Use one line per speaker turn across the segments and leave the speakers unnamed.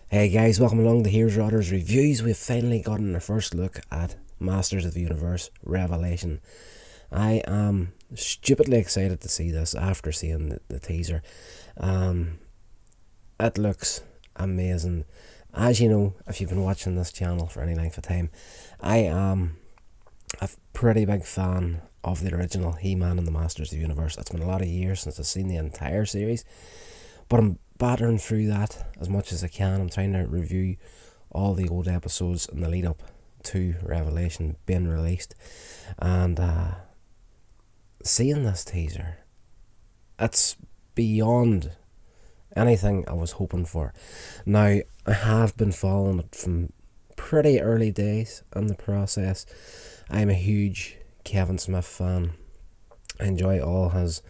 Hey guys, welcome along to Here's Rodder's Reviews. We've finally gotten our first look at Masters of the Universe Revelation. I am stupidly excited to see this after seeing the teaser. It looks amazing. As you know, if you've been watching this channel for any length of time, I am a pretty big fan of the original He-Man and the Masters of the Universe. It's been a lot of years since I've seen the entire series, but I'm battering through that as much as I can. I'm trying to review all the old episodes in the lead up to Revelation being released, and seeing this teaser, it's beyond anything I was hoping for. Now, I have been following it from pretty early days in the process. I'm a huge Kevin Smith fan. I enjoy all his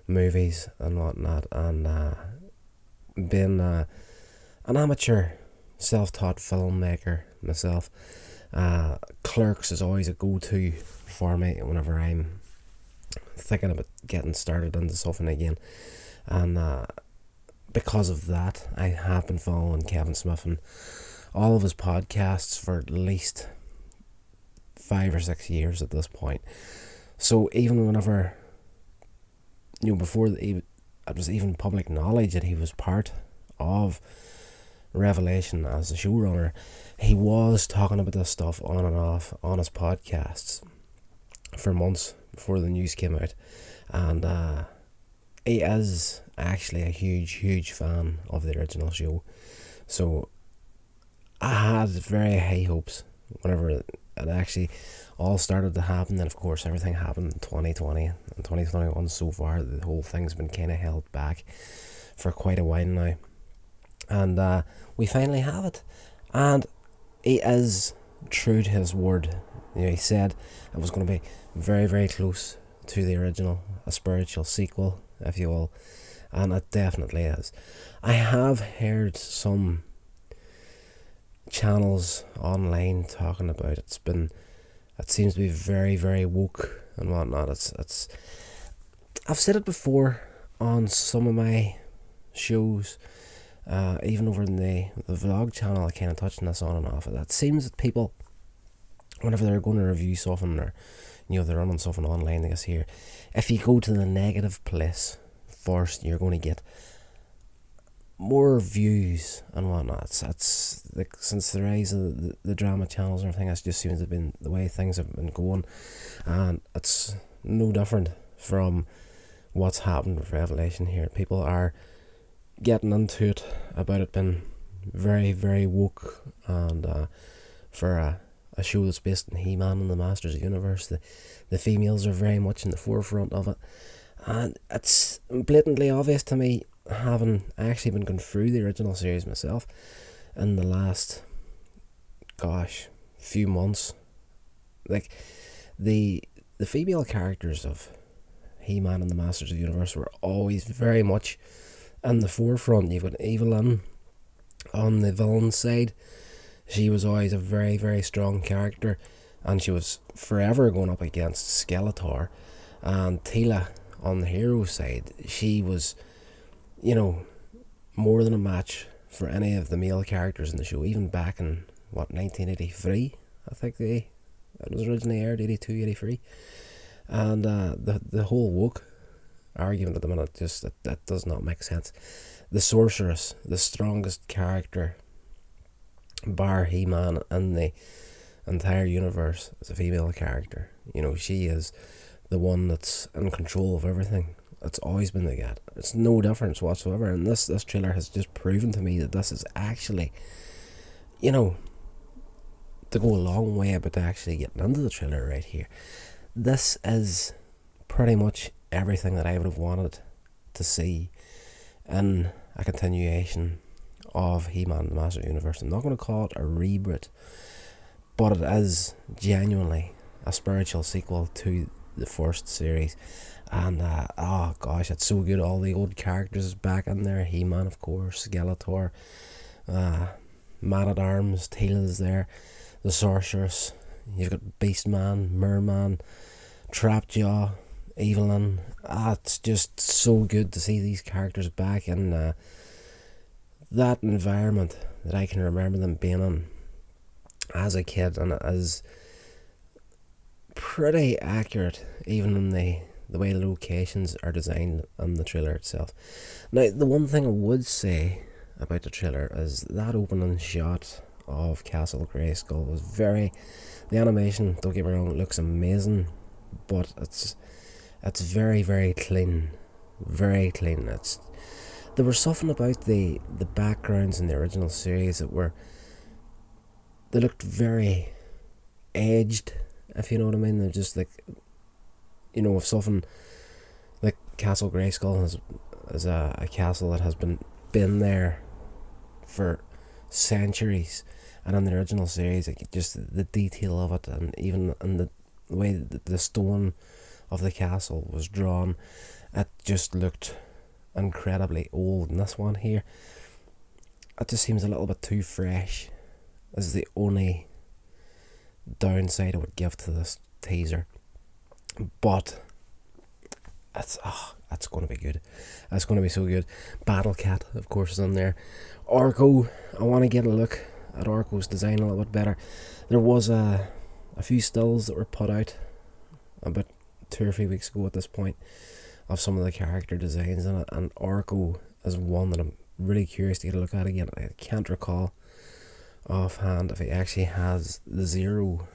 movies and whatnot, and being an amateur self-taught filmmaker myself, Clerks is always a go-to for me whenever I'm thinking about getting started into something again. And because of that, I have been following Kevin Smith and all of his podcasts for at least 5 or 6 years at this point. So even whenever, before it was even public knowledge that he was part of Revelation as a showrunner, he was talking about this stuff on and off on his podcasts for months before the news came out. And he is actually a huge fan of the original show. So I had very high hopes whenever it actually all started to happen. Then of course everything happened in 2020 and 2021 so far. The whole thing's been kind of held back for quite a while now, and we finally have it. And he is true to his word. He said it was going to be very close to the original, a spiritual sequel, if you will, and it definitely is. I have heard some channels online talking about it. It seems to be very woke and whatnot. It's I've said it before on some of my shows, even over in the vlog channel. I kind of touched on this on and off. It seems that people, whenever they're going to review something, or they're running something online, I guess here, if you go to the negative place first, you're going to get more views and whatnot. It's like, since the rise of the drama channels and everything, that just seems to have been the way things have been going, and it's no different from what's happened with Revelation here. People are getting into it about it being very woke, and for a show that's based in He-Man and the Masters of the Universe, the females are very much in the forefront of it. And it's blatantly obvious to me, having actually been going through the original series myself in the last few months. Like, the female characters of He-Man and the Masters of the Universe were always very much in the forefront. You've got Evelyn on the villain side. She was always a very strong character, and she was forever going up against Skeletor. And Teela on the hero side, she was, more than a match for any of the male characters in the show. Even back in 1983, I think it was originally aired, 82, 83. And the whole woke argument at the minute, just that does not make sense. The Sorceress, the strongest character bar He-Man in the entire universe, is a female character. She is the one that's in control of everything. It's always been like that. It's no difference whatsoever. And this trailer has just proven to me that this is actually, to go a long way about actually getting into the trailer right here. This is pretty much everything that I would have wanted to see in a continuation of He-Man and the Master of the Universe. I'm not going to call it a reboot, but it is genuinely a spiritual sequel to the first series. And it's so good. All the old characters back in there. He-Man, of course, Skeletor, Man-at-Arms, Teela's there, the Sorceress, you've got Beastman, Merman, Trapjaw, Evelyn. It's just so good to see these characters back in that environment that I can remember them being in as a kid, and it is pretty accurate, even in the way the locations are designed in the trailer itself. Now, the one thing I would say about the trailer is that opening shot of Castle Grayskull was the animation, don't get me wrong, looks amazing, but it's very, very clean. Very clean. There was something about the backgrounds in the original series they looked very edged, if you know what I mean. They're just like, if something like Castle Grayskull is a castle that has been there for centuries, and in the original series, like, just the detail of it, and even in the way that the stone of the castle was drawn, it just looked incredibly old. And this one here, it just seems a little bit too fresh. This is the only downside I would give to this teaser, but it's going to be good. It's going to be so good. Battle Cat, of course, is in there. Orko, I want to get a look at Orko's design a little bit better. There was a few stills that were put out about 2 or 3 weeks ago at this point of some of the character designs in it, and Orko is one that I'm really curious to get a look at again. I can't recall offhand if he actually has the 0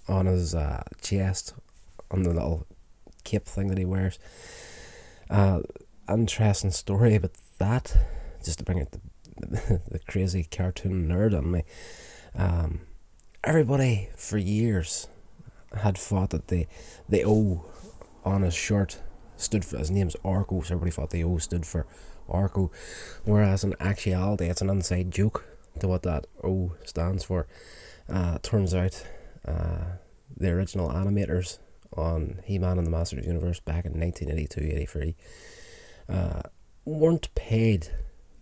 on his chest, on the little cape thing that he wears. Interesting story about that, just to bring out the crazy cartoon nerd on me. Everybody for years had thought that the O on his shirt stood for, his name's Orko, so everybody thought the O stood for Orko, whereas in actuality it's an inside joke to what that O stands for. Turns out the original animators on He-Man and the Masters of the Universe back in 1982-83 weren't paid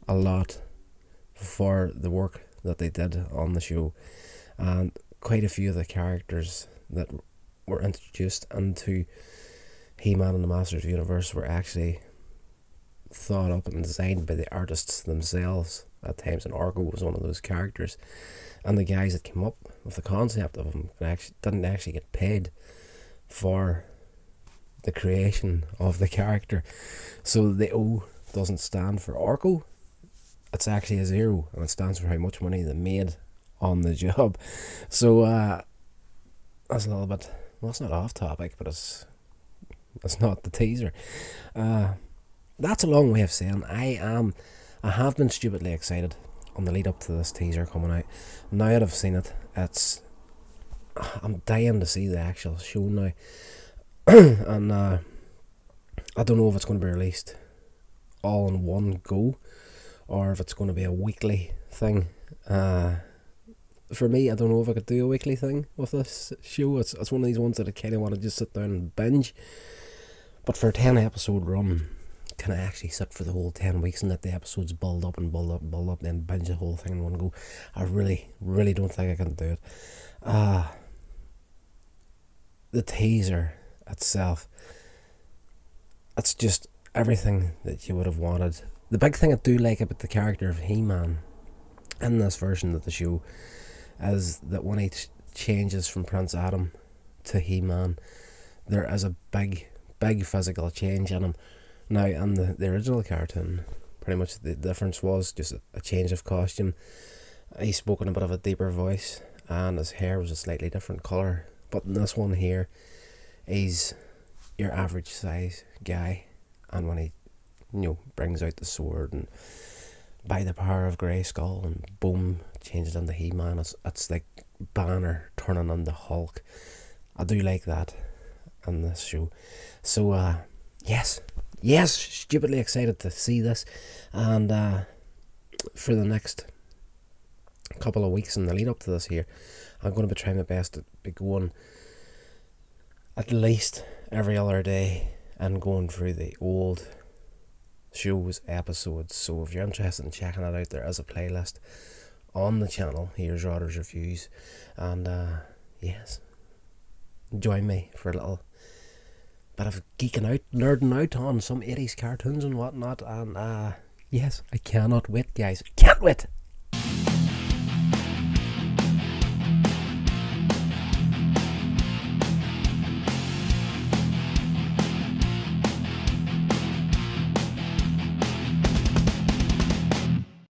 a lot for the work that they did on the show, and quite a few of the characters that were introduced into He-Man and the Masters of the Universe were actually thought up and designed by the artists themselves at times, and Orko was one of those characters, and the guys that came up with the concept of him didn't actually get paid for the creation of the character. So the O doesn't stand for Orko, it's actually a 0, and it stands for how much money they made on the job. So that's a little bit, well, it's not off topic, but it's not the teaser. That's a long way of saying I have been stupidly excited on the lead up to this teaser coming out. Now that I've seen it, I'm dying to see the actual show now. And I don't know if it's going to be released all in one go, or if it's going to be a weekly thing. For me, I don't know if I could do a weekly thing with this show. It's one of these ones that I kind of want to just sit down and binge. But for a 10 episode run, can I actually sit for the whole 10 weeks and let the episodes build up and build up and build up, then binge the whole thing in one go? I really, really don't think I can do it. The teaser itself, it's just everything that you would have wanted. The big thing I do like about the character of He-Man in this version of the show is that when he changes from Prince Adam to He-Man, there is a big physical change in him. Now, in the original cartoon, pretty much the difference was just a change of costume. He spoke in a bit of a deeper voice, and his hair was a slightly different colour. But in this one here, he's your average size guy, and when he brings out the sword and by the power of Grayskull and boom, changes into He-Man, it's like Banner turning into Hulk. I do like that in this show. So yes, stupidly excited to see this, and for the next couple of weeks in the lead up to this here, I'm going to be trying my best to be going at least every other day and going through the old shows episodes. So if you're interested in checking it out, there is a playlist on the channel. Here's Rodder's Reviews, and yes, join me for a little bit of geeking out, nerding out on some 80s cartoons and whatnot, and Yes, I cannot wait, guys. Can't wait.